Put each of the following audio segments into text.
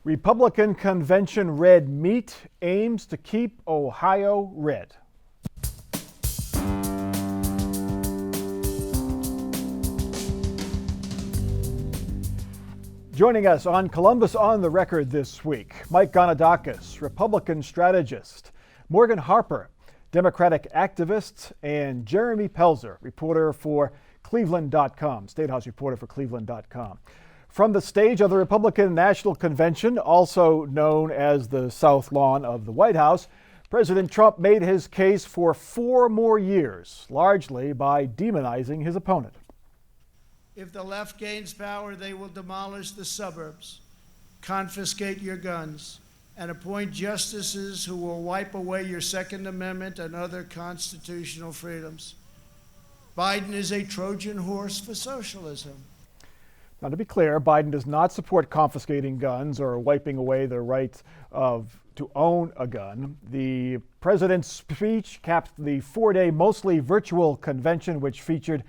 Republican convention red meat aims to keep Ohio red. Joining us on Columbus on the Record this week, Mike Gonidakis, Republican strategist, Morgan Harper, Democratic activist, and Jeremy Pelzer, reporter for Cleveland.com, State House reporter for Cleveland.com. From the stage of the Republican National Convention, also known as the South Lawn of the White House, President Trump made his case for 4 more years, largely by demonizing his opponent. If the left gains power, they will demolish the suburbs, confiscate your guns, and appoint justices who will wipe away your Second Amendment and other constitutional freedoms. Biden is a Trojan horse for socialism. Now, to be clear, Biden does not support confiscating guns or wiping away the right to own a gun. The president's speech capped the 4-day, mostly virtual convention, which featured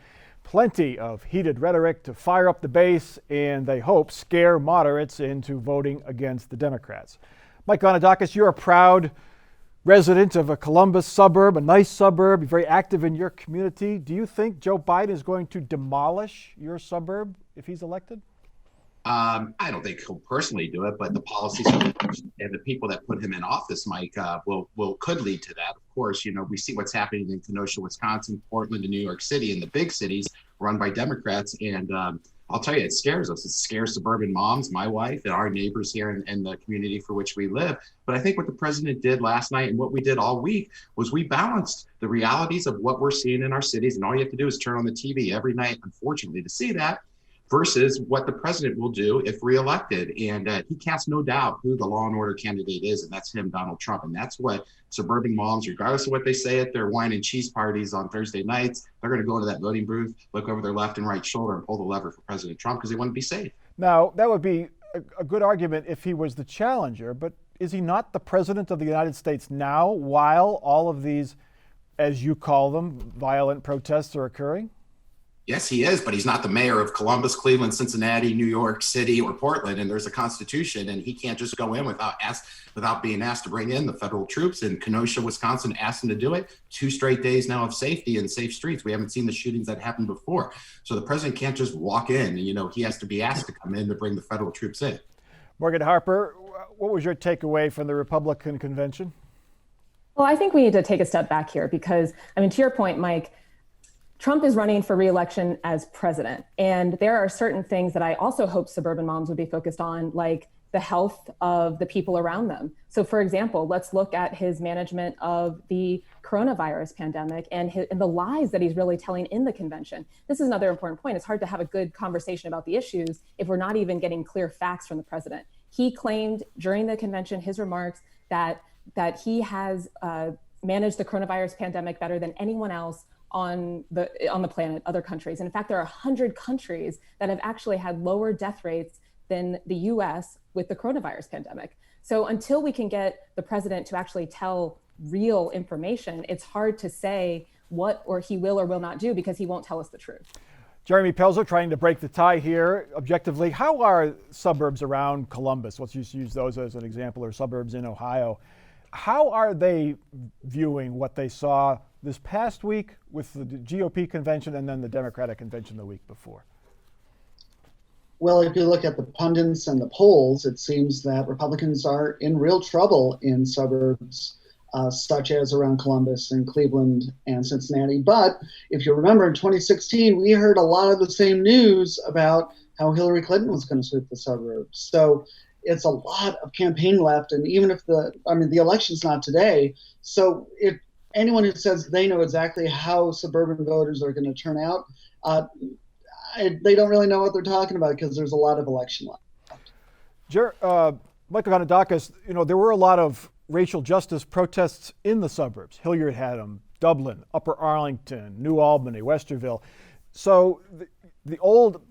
plenty of heated rhetoric to fire up the base and, they hope, scare moderates into voting against the Democrats. Mike Gonidakis, you're a proud resident of a Columbus suburb, a nice suburb, very active in your community. Do you think Joe Biden is going to demolish your suburb if he's elected? I don't think he'll personally do it, but the policies and the people that put him in office, Mike, could lead to that. Of course, you know, we see what's happening in Kenosha, Wisconsin, Portland, and New York City, and the big cities run by Democrats. And I'll tell you, it scares us. It scares suburban moms, my wife, and our neighbors here in the community for which we live. But I think what the president did last night and what we did all week was we balanced the realities of what we're seeing in our cities. And all you have to do is turn on the TV every night, unfortunately, to see that, versus what the president will do if reelected. And he casts no doubt who the law and order candidate is, and that's him, Donald Trump. And that's what suburban moms, regardless of what they say at their wine and cheese parties on Thursday nights, they're going to go to that voting booth, look over their left and right shoulder and pull the lever for President Trump because they want to be safe. Now, that would be a good argument if he was the challenger, but is he not the president of the United States now while all of these, as you call them, violent protests are occurring? Yes, he is, but he's not the mayor of Columbus, Cleveland, Cincinnati, New York City, or Portland. And there's a constitution, and he can't just go in without being asked to bring in the federal troops. And Kenosha, Wisconsin asked him to do it. 2 straight days now of safety and safe streets. We haven't seen the shootings that happened before. So the president can't just walk in. You know, he has to be asked to come in to bring the federal troops in. Morgan Harper, what was your takeaway from the Republican convention? Well, I think we need to take a step back here because, I mean, to your point, Mike, Trump is running for re-election as president. And there are certain things that I also hope suburban moms would be focused on, like the health of the people around them. So for example, let's look at his management of the coronavirus pandemic and the lies that he's really telling in the convention. This is another important point. It's hard to have a good conversation about the issues if we're not even getting clear facts from the president. He claimed during the convention, his remarks, that he has managed the coronavirus pandemic better than anyone else on the planet, other countries. And in fact, there are 100 countries that have actually had lower death rates than the US with the coronavirus pandemic. So until we can get the president to actually tell real information, it's hard to say what or he will or will not do because he won't tell us the truth. Jeremy Pelzer, trying to break the tie here objectively. How are suburbs around Columbus, let's just use those as an example, or suburbs in Ohio, how are they viewing what they saw this past week with the GOP convention and then the Democratic convention the week before? Well, if you look at the pundits and the polls, it seems that Republicans are in real trouble in suburbs such as around Columbus and Cleveland and Cincinnati. But if you remember in 2016, we heard a lot of the same news about how Hillary Clinton was going to sweep the suburbs. So it's a lot of campaign left. And even if the election's not today, so if anyone who says they know exactly how suburban voters are going to turn out, they don't really know what they're talking about because there's a lot of election left. Michael Gonidakis, you know, there were a lot of racial justice protests in the suburbs. Hilliard had them, Dublin, Upper Arlington, New Albany, Westerville. So the old,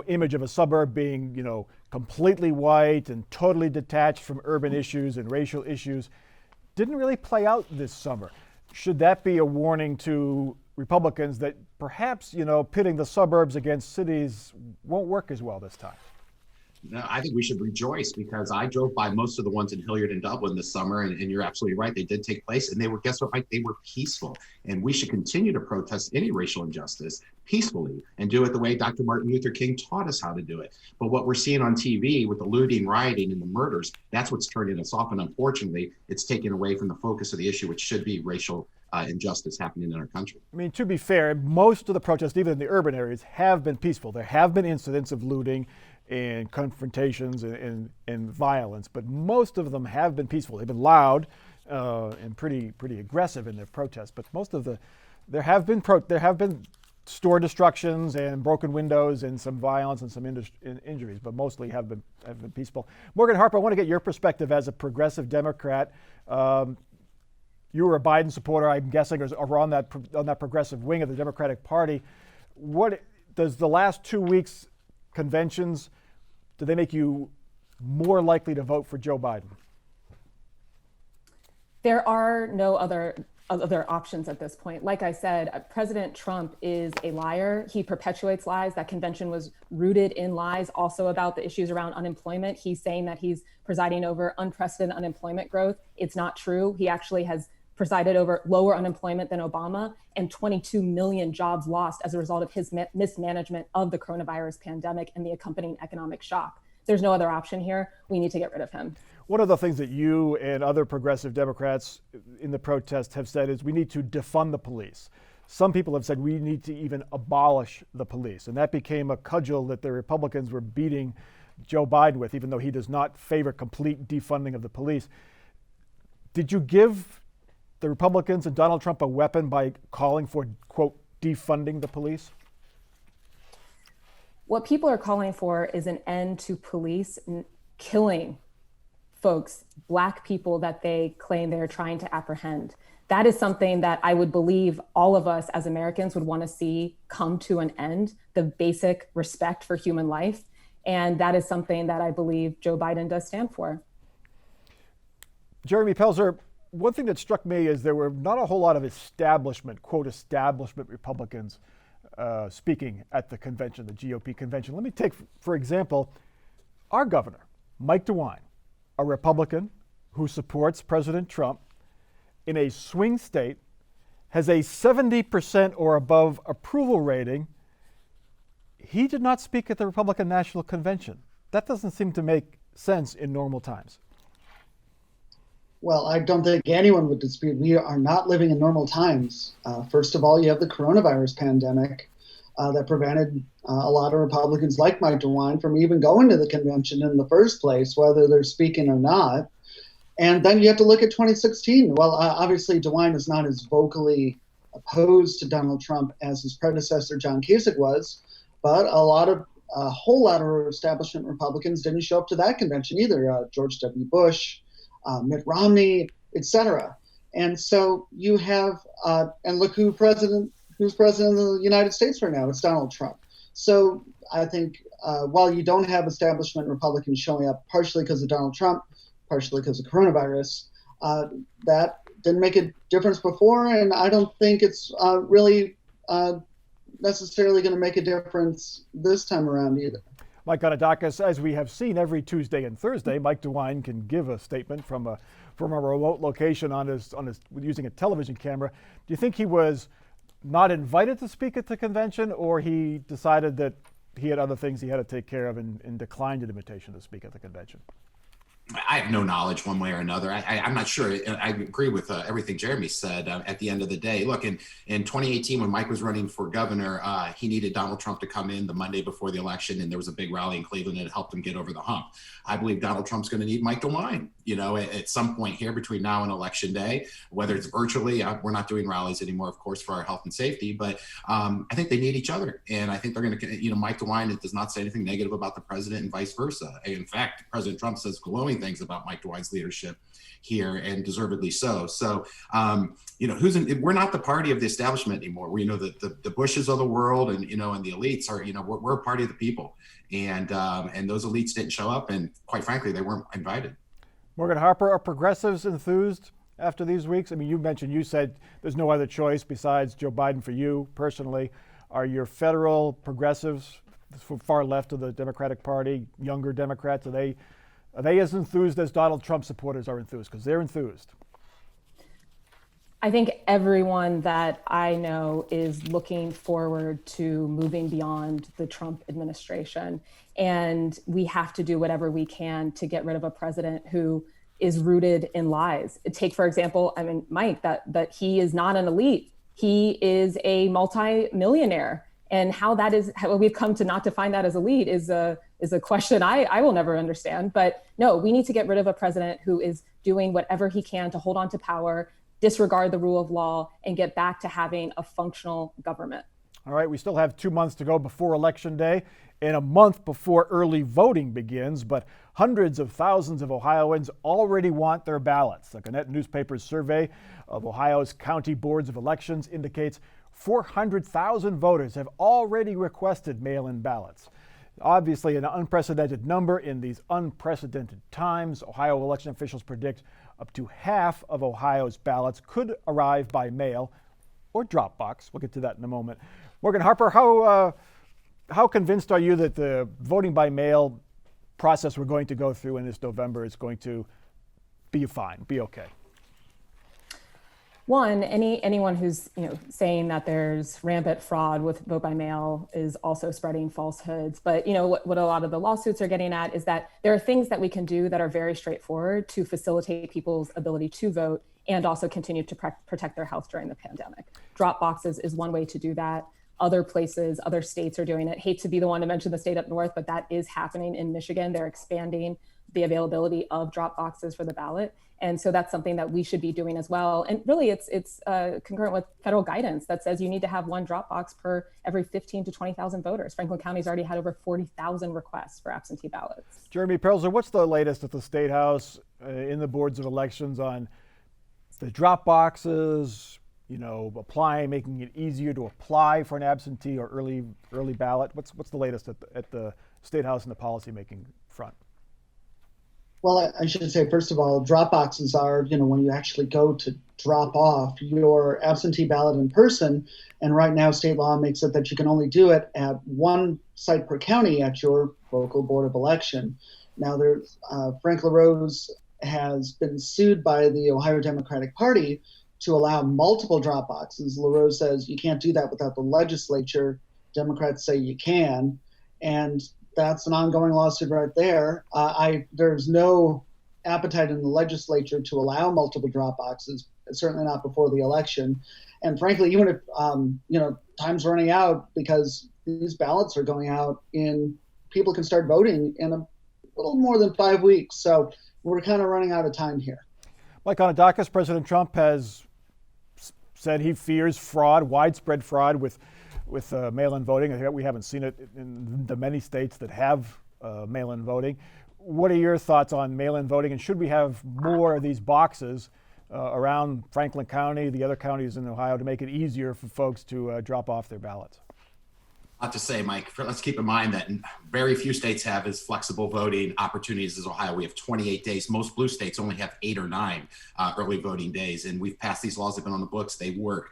image of a suburb being, completely white and totally detached from urban issues and racial issues didn't really play out this summer. Should that be a warning to Republicans that perhaps, pitting the suburbs against cities won't work as well this time? No, I think we should rejoice because I drove by most of the ones in Hilliard and Dublin this summer, and you're absolutely right. They did take place, and they were, guess what, Mike? They were peaceful. And we should continue to protest any racial injustice peacefully and do it the way Dr. Martin Luther King taught us how to do it. But what we're seeing on TV with the looting, rioting, and the murders, that's what's turning us off. And unfortunately, it's taken away from the focus of the issue, which should be racial injustice happening in our country. I mean, to be fair, most of the protests, even in the urban areas, have been peaceful. There have been incidents of looting and confrontations and violence, but most of them have been peaceful. They've been loud and pretty aggressive in their protests. But most of there have been store destructions and broken windows and some violence and some injuries, but mostly have been peaceful. Morgan Harper, I want to get your perspective as a progressive Democrat. You were a Biden supporter, I'm guessing, or on that progressive wing of the Democratic Party. What does the last 2 weeks conventions, do they make you more likely to vote for Joe Biden? There are no other options at this point. Like I said, President Trump is a liar. He perpetuates lies. That convention was rooted in lies also about the issues around unemployment. He's saying that he's presiding over unprecedented unemployment growth. It's not true. He actually has presided over lower unemployment than Obama and 22 million jobs lost as a result of his mismanagement of the coronavirus pandemic and the accompanying economic shock. There's no other option here. We need to get rid of him. One of the things that you and other progressive Democrats in the protest have said is we need to defund the police. Some people have said we need to even abolish the police. And that became a cudgel that the Republicans were beating Joe Biden with, even though he does not favor complete defunding of the police. Did you give the Republicans and Donald Trump a weapon by calling for, quote, defunding the police? What people are calling for is an end to police killing folks, Black people that they claim they're trying to apprehend. That is something that I would believe all of us as Americans would want to see come to an end, the basic respect for human life. And that is something that I believe Joe Biden does stand for. Jeremy Pelzer, one thing that struck me is there were not a whole lot of establishment, quote, establishment Republicans speaking at the convention, the GOP convention. Let me take, for example, our governor, Mike DeWine, a Republican who supports President Trump in a swing state, has a 70% or above approval rating. He did not speak at the Republican National Convention. That doesn't seem to make sense in normal times. Well, I don't think anyone would dispute we are not living in normal times. First of all, you have the coronavirus pandemic that prevented a lot of Republicans like Mike DeWine from even going to the convention in the first place, whether they're speaking or not. And then you have to look at 2016. Well, obviously, DeWine is not as vocally opposed to Donald Trump as his predecessor, John Kasich, was, but a whole lot of establishment Republicans didn't show up to that convention either. George W. Bush, Mitt Romney, etc. And so you have, and look who's president of the United States right now. It's Donald Trump. So I think while you don't have establishment Republicans showing up partially because of Donald Trump, partially because of coronavirus, that didn't make a difference before, and I don't think it's really necessarily going to make a difference this time around either. Mike Gonidakis, as we have seen every Tuesday and Thursday, Mike DeWine can give a statement from a remote location on his using a television camera. Do you think he was not invited to speak at the convention, or he decided that he had other things he had to take care of and declined an invitation to speak at the convention? I have no knowledge one way or another. I'm not sure. I agree with everything Jeremy said. At the end of the day, look, in 2018, when Mike was running for governor, he needed Donald Trump to come in the Monday before the election, and there was a big rally in Cleveland that helped him get over the hump. I believe Donald Trump's going to need Mike DeWine, at some point here between now and Election Day, whether it's virtually. We're not doing rallies anymore, of course, for our health and safety, but I think they need each other. And I think they're going to, Mike DeWine does not say anything negative about the president and vice versa. In fact, President Trump says glowing things about Mike DeWine's leadership here, and deservedly so. So, we're not the party of the establishment anymore. We the Bushes of the world, and and the elites are, we're a party of the people, and those elites didn't show up, and quite frankly, they weren't invited. Morgan Harper, are progressives enthused after these weeks? I mean, you said there's no other choice besides Joe Biden for you personally. Are your federal progressives far left of the Democratic Party, younger Democrats, are they as enthused as Donald Trump supporters are enthused? Because they're enthused. I think everyone that I know is looking forward to moving beyond the Trump administration. And we have to do whatever we can to get rid of a president who is rooted in lies. Take, for example, Mike, that he is not an elite. He is a multi-millionaire. And how we've come to not define that as elite is a question I will never understand. But no, we need to get rid of a president who is doing whatever he can to hold on to power, disregard the rule of law, and get back to having a functional government. All right, we still have 2 months to go before Election Day and a month before early voting begins, but hundreds of thousands of Ohioans already want their ballots. The Gannett newspaper's survey of Ohio's county boards of elections indicates 400,000 voters have already requested mail-in ballots. Obviously, an unprecedented number in these unprecedented times. Ohio election officials predict up to half of Ohio's ballots could arrive by mail or drop box. We'll get to that in a moment. Morgan Harper, how convinced are you that the voting by mail process we're going to go through in this November is going to be fine, be okay? One, anyone who's saying that there's rampant fraud with vote by mail is also spreading falsehoods. But what a lot of the lawsuits are getting at is that there are things that we can do that are very straightforward to facilitate people's ability to vote and also continue to protect their health during the pandemic. Drop boxes is one way to do that. Other places, other states are doing it. Hate to be the one to mention the state up north, but that is happening in Michigan. They're expanding the availability of drop boxes for the ballot. And so that's something that we should be doing as well. And really, it's concurrent with federal guidance that says you need to have one drop box per every 15 to 20,000 voters. Franklin County's already had over 40,000 requests for absentee ballots. Jeremy Pelzer, what's the latest at the State House in the boards of elections on the drop boxes, applying, making it easier to apply for an absentee or early ballot? What's the latest at the State House and the policymaking front? Well, I should say, first of all, drop boxes are, when you actually go to drop off your absentee ballot in person. And right now, state law makes it that you can only do it at one site per county at your local board of election. Now, Frank LaRose has been sued by the Ohio Democratic Party to allow multiple drop boxes. LaRose says you can't do that without the legislature. Democrats say you can. And that's an ongoing lawsuit right there. There's no appetite in the legislature to allow multiple drop boxes, certainly not before the election. And frankly, even if, time's running out because these ballots are going out people can start voting in a little more than 5 weeks. So we're kind of running out of time here. Mike Onidakis, President Trump has said he fears fraud, widespread fraud with mail-in voting. I think we haven't seen it in the many states that have mail-in voting. What are your thoughts on mail-in voting, and should we have more of these boxes around Franklin County, the other counties in Ohio, to make it easier for folks to drop off their ballots? Not to say, Mike, let's keep in mind that very few states have as flexible voting opportunities as Ohio. We have 28 days. Most blue states only have 8 or 9 early voting days, and we've passed these laws. They've been on the books. They work.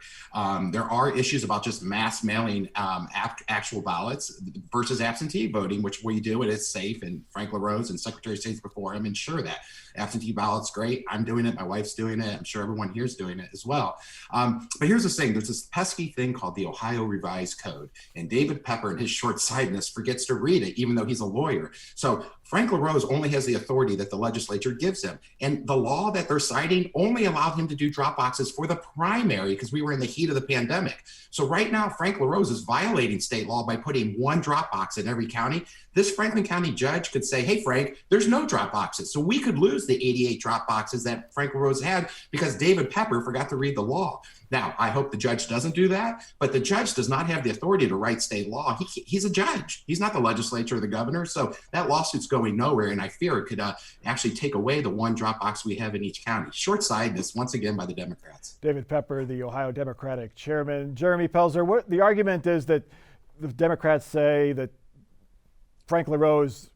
There are issues about just mass mailing actual ballots versus absentee voting, which we do. It is safe, and Frank LaRose and Secretary of State before him ensure that. Absentee ballots, great. I'm doing it. My wife's doing it. I'm sure everyone here is doing it as well. But here's the thing. There's this pesky thing called the Ohio Revised Code, and David Pepper, in his short-sightedness, forgets to read it, even though he's a lawyer. So Frank LaRose only has the authority that the legislature gives him. And the law that they're citing only allowed him to do drop boxes for the primary because we were in the heat of the pandemic. So right now, Frank LaRose is violating state law by putting one drop box in every county. This Franklin County judge could say, hey, Frank, there's no drop boxes. So we could lose the 88 drop boxes that Frank LaRose had because David Pepper forgot to read the law. Now, I hope the judge doesn't do that, but the judge does not have the authority to write state law. He's a judge. He's not the legislature or the governor. So that lawsuit's going nowhere, and I fear it could actually take away the one drop box we have in each county. Short-sightedness, once again, by the Democrats. David Pepper, the Ohio Democratic chairman. Jeremy Pelzer, the argument is that the Democrats say that Frank LaRose,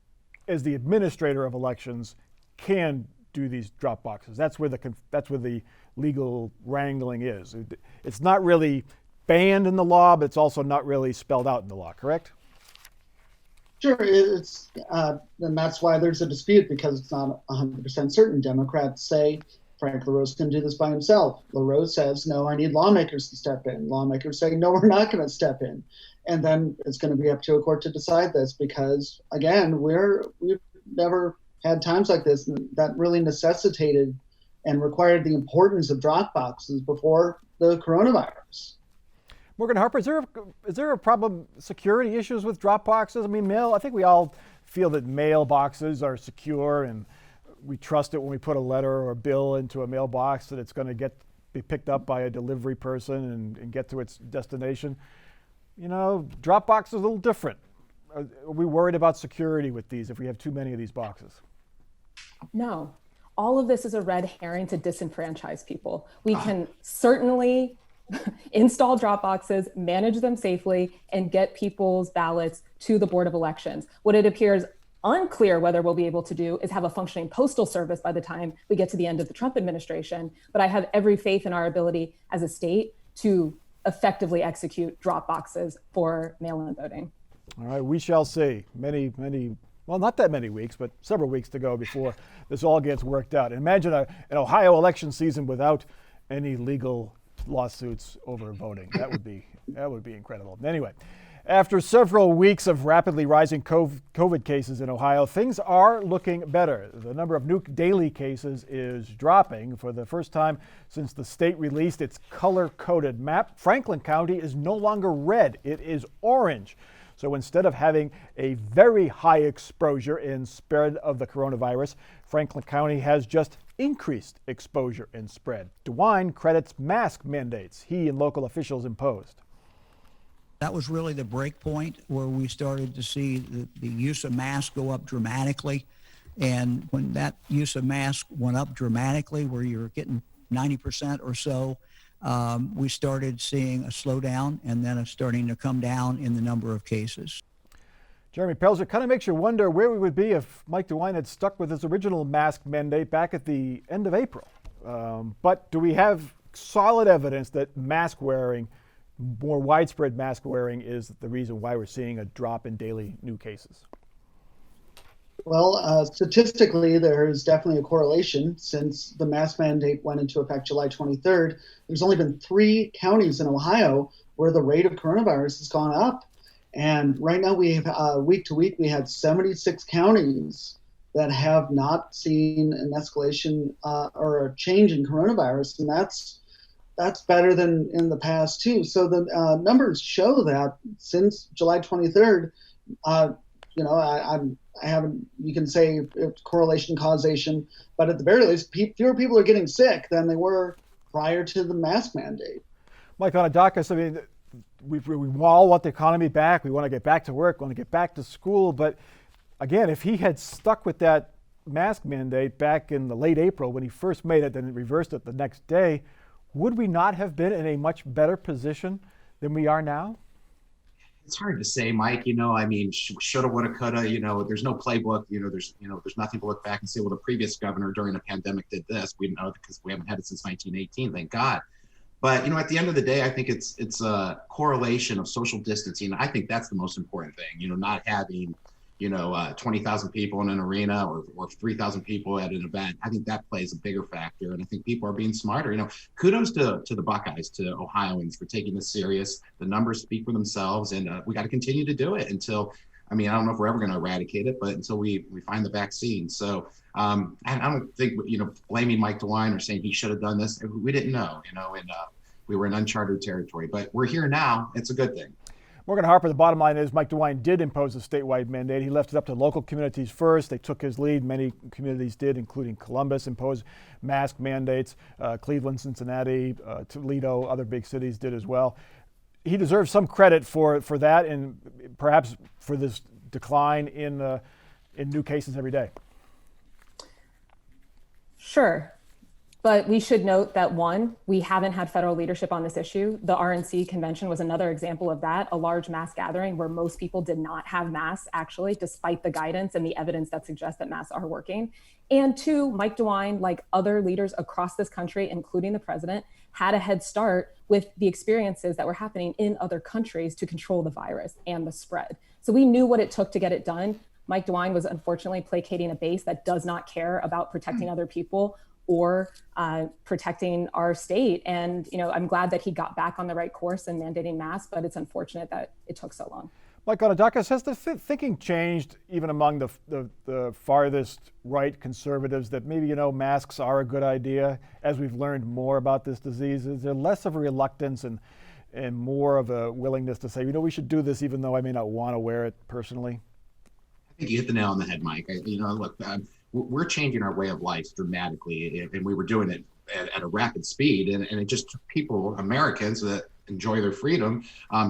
as the administrator of elections, can do these drop boxes. That's where the legal wrangling is. It's not really banned in the law, but it's also not really spelled out in the law, correct? Sure, and that's why there's a dispute, because it's not 100% certain. Democrats say Frank LaRose can do this by himself. LaRose says, no, I need lawmakers to step in. Lawmakers say, no, we're not going to step in. And then it's going to be up to a court to decide this, because, again, we've never had times like this that really necessitated and required the importance of drop boxes before the coronavirus. Morgan Harper, is there a problem, security issues with drop boxes? I mean, I think we all feel that mailboxes are secure and we trust it when we put a letter or a bill into a mailbox that it's going to be picked up by a delivery person and get to its destination. You know, drop boxes are a little different. Are we worried about security with these if we have too many of these boxes? No, all of this is a red herring to disenfranchise people. We can certainly install drop boxes, manage them safely, and get people's ballots to the Board of Elections. What it appears unclear whether we'll be able to do is have a functioning postal service by the time we get to the end of the Trump administration. But I have every faith in our ability as a state to effectively execute drop boxes for mail-in voting. All right, we shall see. Well, not that many weeks, but several weeks to go before this all gets worked out. Imagine an Ohio election season without any legal lawsuits over voting. That would be incredible. Anyway, after several weeks of rapidly rising COVID cases in Ohio, things are looking better. The number of new daily cases is dropping for the first time since the state released its color-coded map. Franklin County is no longer red, it is orange. So instead of having a very high exposure in spread of the coronavirus, Franklin County has just increased exposure and spread. DeWine credits mask mandates he and local officials imposed. That was really the break point where we started to see the use of masks go up dramatically. And when that use of masks went up dramatically, where you're getting 90% or so, we started seeing a slowdown and then starting to come down in the number of cases. Jeremy Pelzer, kind of makes you wonder where we would be if Mike DeWine had stuck with his original mask mandate back at the end of April. But do we have solid evidence that mask wearing, more widespread mask wearing, is the reason why we're seeing a drop in daily new cases? Well, statistically, there is definitely a correlation. Since the mask mandate went into effect July 23rd, there's only been 3 counties in Ohio where the rate of coronavirus has gone up. And right now, we have week to week, we had 76 counties that have not seen an escalation or a change in coronavirus, and that's better than in the past too. So the numbers show that since July 23rd, I haven't. You can say it's correlation, causation, but at the very least, fewer people are getting sick than they were prior to the mask mandate. Mike Onadakis, I mean, we all want the economy back. We want to get back to work, want to get back to school. But again, if he had stuck with that mask mandate back in the late April when he first made it, then reversed it the next day, would we not have been in a much better position than we are now? It's hard to say, Mike. I mean, shoulda, woulda, coulda. There's no playbook. There's nothing to look back and say, well, the previous governor during the pandemic did this. We know because we haven't had it since 1918, thank God. But at the end of the day, I think it's a correlation of social distancing. I think that's the most important thing. Not having 20,000 people in an arena or 3,000 people at an event. I think that plays a bigger factor, and I think people are being smarter. Kudos to the Buckeyes, to Ohioans for taking this serious. The numbers speak for themselves, and we got to continue to do it until. I don't know if we're ever going to eradicate it, but until we find the vaccine. So I don't think blaming Mike DeWine or saying he should have done this. We didn't know, and we were in uncharted territory. But we're here now. It's a good thing. Morgan Harper, the bottom line is Mike DeWine did impose a statewide mandate. He left it up to local communities first. They took his lead. Many communities did, including Columbus, imposed mask mandates. Cleveland, Cincinnati, Toledo, other big cities did as well. He deserves some credit for that, and perhaps for this decline in new cases every day. Sure. But we should note that, one, we haven't had federal leadership on this issue. The RNC convention was another example of that, a large mass gathering where most people did not have masks, actually, despite the guidance and the evidence that suggests that masks are working. And two, Mike DeWine, like other leaders across this country, including the president, had a head start with the experiences that were happening in other countries to control the virus and the spread. So we knew what it took to get it done. Mike DeWine was unfortunately placating a base that does not care about protecting other people or protecting our state. And I'm glad that he got back on the right course in mandating masks, but it's unfortunate that it took so long. Mike Gonidakis, has the thinking changed even among the farthest right conservatives that maybe, masks are a good idea as we've learned more about this disease? Is there less of a reluctance and more of a willingness to say, we should do this even though I may not want to wear it personally? I think you hit the nail on the head, Mike. Look, we're changing our way of life dramatically, and we were doing it at a rapid speed, and it just took people, Americans that enjoy their freedom,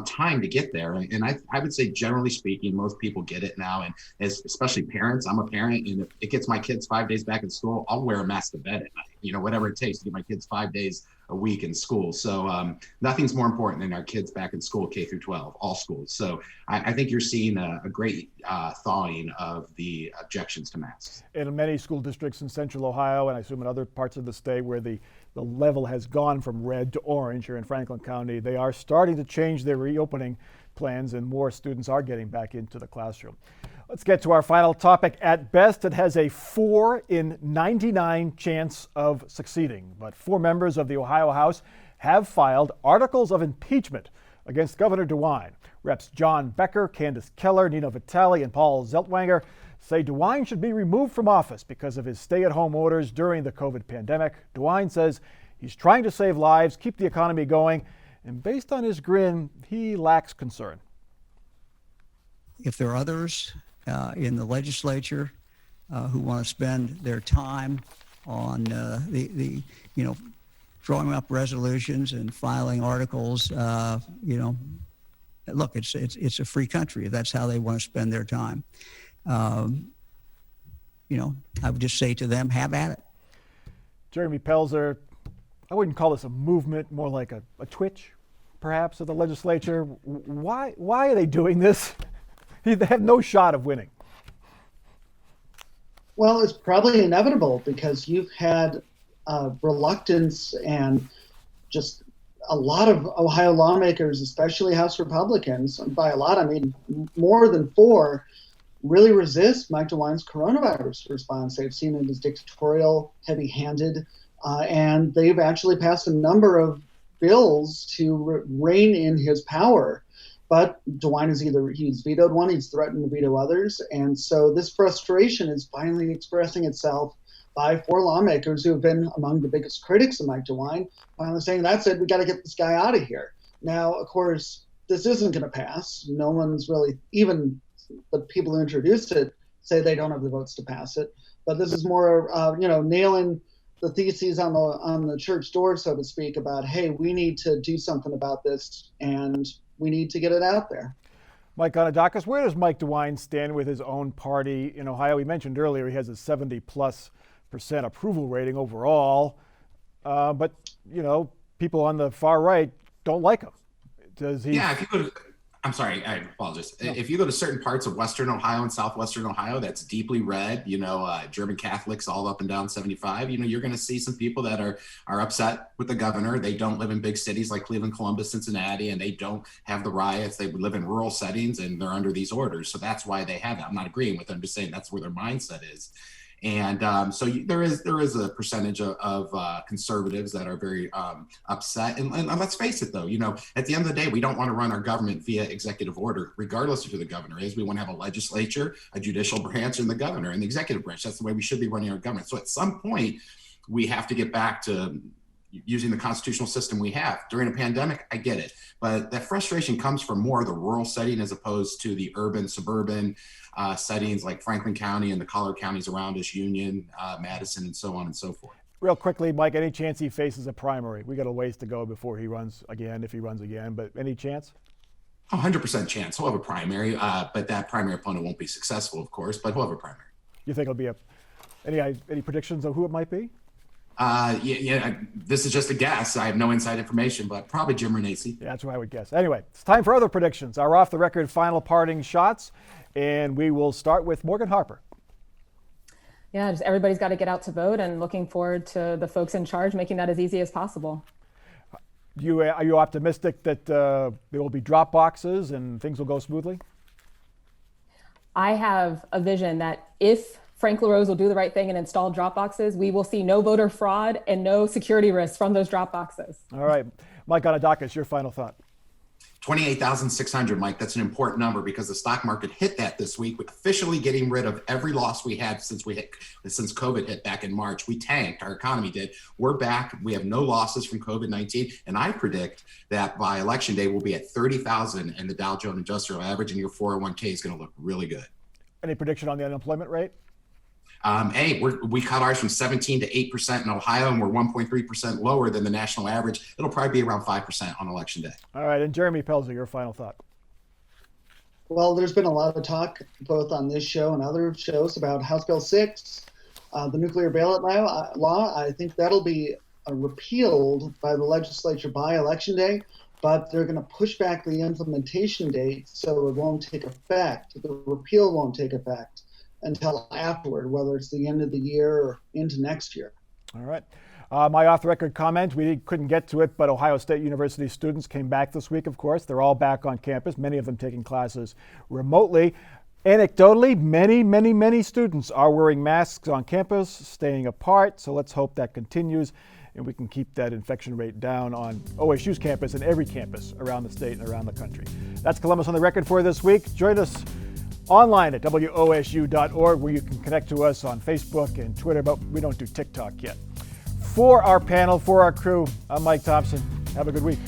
time to get there. And I would say, generally speaking, most people get it now, and especially parents. I'm a parent, and if it gets my kids 5 days back in school, I'll wear a mask to bed at night, whatever it takes to get my kids 5 days a week in school. So nothing's more important than our kids back in school, K through 12, all schools. So I think you're seeing a great thawing of the objections to masks. In many school districts in central Ohio, and I assume in other parts of the state where the level has gone from red to orange here in Franklin County, they are starting to change their reopening plans and more students are getting back into the classroom. Let's get to our final topic. At best, it has a 4 in 99 chance of succeeding, but 4 members of the Ohio House have filed articles of impeachment against Governor DeWine. Reps John Becker, Candace Keller, Nino Vitale, and Paul Zeltwanger say DeWine should be removed from office because of his stay-at-home orders during the COVID pandemic. DeWine says he's trying to save lives, keep the economy going, and based on his grin, he lacks concern. If there are others in the legislature who want to spend their time on the drawing up resolutions and filing articles, look, it's a free country. If that's how they want to spend their time, I would just say to them, have at it. Jeremy Pelzer, I wouldn't call this a movement, more like a twitch, perhaps, of the legislature. Why are they doing this? They have no shot of winning. Well, it's probably inevitable because you've had reluctance and just a lot of Ohio lawmakers, especially House Republicans, and by a lot I mean more than 4, really resist Mike DeWine's coronavirus response. They've seen it as dictatorial, heavy-handed, and they've actually passed a number of bills to rein in his power. But DeWine he's vetoed one, he's threatened to veto others. And so this frustration is finally expressing itself by 4 lawmakers who have been among the biggest critics of Mike DeWine, finally saying, that's it, we got to get this guy out of here. Now, of course, this isn't going to pass. No one's really, even the people who introduced it say they don't have the votes to pass it. But this is more, nailing the theses on the church door, so to speak, about, hey, we need to do something about this, and we need to get it out there. Mike Gonidakis, where does Mike DeWine stand with his own party in Ohio? We mentioned earlier he has a 70+% approval rating overall, but people on the far right don't like him. Does he? Yeah, if you go to, I'm sorry, I apologize. No. If you go to certain parts of Western Ohio and Southwestern Ohio, that's deeply red, German Catholics all up and down 75, you're going to see some people that are upset with the governor. They don't live in big cities like Cleveland, Columbus, Cincinnati, and they don't have the riots. They live in rural settings and they're under these orders. So that's why they have it. I'm not agreeing with them, I'm just saying that's where their mindset is. And so there is a percentage of conservatives that are very upset. And let's face it, though, at the end of the day, we don't want to run our government via executive order, regardless of who the governor is. We want to have a legislature, a judicial branch, and the governor and the executive branch. That's the way we should be running our government. So at some point, we have to get back to using the constitutional system we have. During a pandemic, I get it. But that frustration comes from more of the rural setting as opposed to the urban, suburban settings like Franklin County and the collar counties around us, Union, Madison, and so on and so forth. Real quickly, Mike, any chance he faces a primary? We got a ways to go before he runs again, if he runs again, but any chance? 100% chance. He'll have a primary, but that primary opponent won't be successful, of course, but he'll have a primary. You think it'll be any predictions of who it might be? This is just a guess. I have no inside information, but probably Jim Renacci. Yeah, that's what I would guess. Anyway, it's time for other predictions. Our off-the-record final parting shots, and we will start with Morgan Harper. Yeah, just everybody's got to get out to vote, and looking forward to the folks in charge making that as easy as possible. Are you optimistic that there will be drop boxes and things will go smoothly? I have a vision that if Frank LaRose will do the right thing and install drop boxes, we will see no voter fraud and no security risks from those drop boxes. All right. Mike Anadakis, your final thought. 28,600, Mike. That's an important number because the stock market hit that this week, officially getting rid of every loss we had since COVID hit back in March. We tanked, our economy did. We're back. We have no losses from COVID-19, and I predict that by election day we'll be at 30,000, and the Dow Jones Industrial Average, and your 401k is going to look really good. Any prediction on the unemployment rate? We cut ours from 17 to 8% in Ohio, and we're 1.3% lower than the national average. It'll probably be around 5% on election day. All right, and Jeremy Pelzer, your final thought. Well, there's been a lot of talk both on this show and other shows about House Bill 6, the nuclear bailout law. I think that'll be repealed by the legislature by election day, but they're going to push back the implementation date so it won't take effect. The repeal won't take effect until afterward, whether it's the end of the year or into next year. All right. My off-the-record comment, we couldn't get to it, but Ohio State University students came back this week, of course. They're all back on campus, many of them taking classes remotely. Anecdotally, many students are wearing masks on campus, staying apart, so let's hope that continues and we can keep that infection rate down on OSU's campus and every campus around the state and around the country. That's Columbus on the Record for this week. Join us online at WOSU.org, where you can connect to us on Facebook and Twitter, but we don't do TikTok yet. For our panel, for our crew, I'm Mike Thompson. Have a good week.